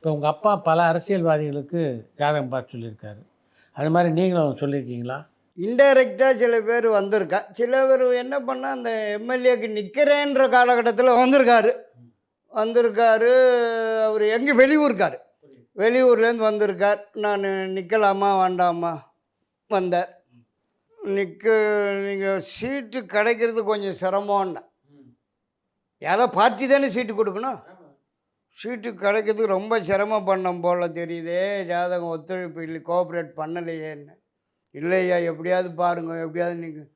இப்போ உங்கள் அப்பா பல அரசியல்வாதிகளுக்கு ஜாதகம் பார்த்து சொல்லியிருக்காரு. அது மாதிரி நீங்களும் சொல்லியிருக்கீங்களா? இன்டைரக்டாக சில பேர் வந்திருக்கா. சில பேர் என்ன பண்ணால் அந்த எம்எல்ஏக்கு நிற்கிறேன்ற காலகட்டத்தில் வந்திருக்காரு. அவர் எங்கே வெளியூருக்கார். வெளியூர்லேருந்து வந்திருக்கார். நான் நிற்கலாமா வேண்டாமா வந்தார். நீங்கள் சீட்டு கிடைக்கிறது கொஞ்சம் சிரமம்னா, யாரோ பார்ட்டி தானே சீட்டு கொடுக்கணும். சீட்டு கிடைக்கிறதுக்கு ரொம்ப சிரமம் பண்ணோம் போல் தெரியுதே, ஜாதகம் ஒத்துழைப்பு இல்லை, கோஆப்ரேட் பண்ணலையேன்னு. இல்லையா, எப்படியாவது பாருங்கள், எப்படியாவது நீங்கள்.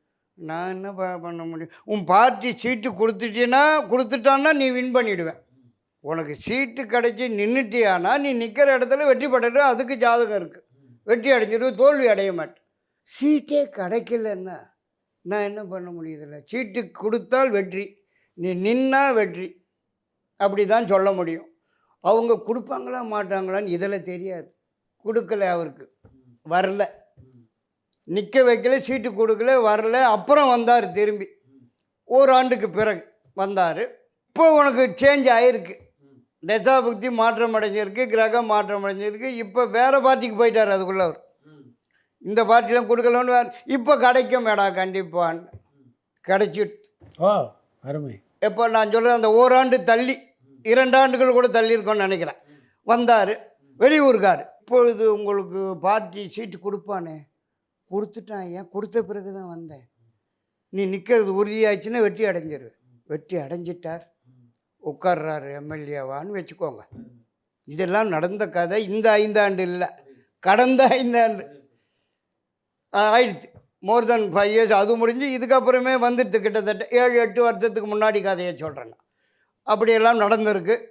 நான் என்ன பண்ண முடியும்? உன் பார்ட்டி சீட்டு கொடுத்துட்டான்னா நீ வின் பண்ணிவிடுவேன். உனக்கு சீட்டு கிடைச்சி நின்றுட்டியானா நீ நிற்கிற இடத்துல வெற்றி பெற்று, அதுக்கு ஜாதகம் இருக்குது. வெற்றி அடைஞ்சிடும், தோல்வி அடைய மாட்டேன். சீட்டே கிடைக்கலன்னா நான் என்ன பண்ண முடியுதில்ல. சீட்டு கொடுத்தால் வெற்றி, நீ நின்னா வெற்றி, அப்படி தான் சொல்ல முடியும். அவங்க கொடுப்பாங்களா மாட்டாங்களான்னு இதில் தெரியாது. கொடுக்கல, அவருக்கு வரல, நிற்க வைக்கல, சீட்டு கொடுக்கல, வரல. அப்புறம் வந்தார், திரும்பி ஓராண்டுக்கு பிறகு வந்தார். இப்போ உனக்கு சேஞ்ச் ஆகிருக்கு, தசாபுக்தி மாற்றம் அடைஞ்சிருக்கு, கிரகம் மாற்றம் அடைஞ்சிருக்கு. இப்போ வேறு பார்ட்டிக்கு போயிட்டார். அதுக்குள்ளே அவர் இந்த பார்ட்டிலாம் கொடுக்கலன்னு இப்போ கிடைக்கும் மேடா கண்டிப்பான்னு கிடைச்சிட்டு. ஓ, அருமை. எப்போ நான் சொல்கிறேன், அந்த ஓராண்டு தள்ளி 2 ஆண்டுகள் கூட தள்ளியிருக்கோன்னு நினைக்கிறேன். வந்தார், வெளியூருக்கார். இப்பொழுது உங்களுக்கு பார்ட்டி சீட்டு கொடுப்பானே, கொடுத்துட்டான். ஏன் கொடுத்த பிறகு தான் வந்தேன். நீ நிற்கிறது உறுதியாச்சுன்னா வெற்றி அடைஞ்சிரு. வெற்றி அடைஞ்சிட்டார், உட்கார்றாரு எம்எல்ஏவான்னு வச்சுக்கோங்க. இதெல்லாம் நடந்த கதை. இந்த 5 ஆண்டு இல்லை, கடந்த 5 ஆண்டு ஆயிடுச்சு. மோர் தென் 5 இயர்ஸ் அது முடிஞ்சு. இதுக்கப்புறமே வந்துடுது, கிட்டத்தட்ட 7-8 வருஷத்துக்கு முன்னாடி கதையை சொல்கிறேன். அப்படியெல்லாம் நடந்திருக்கு.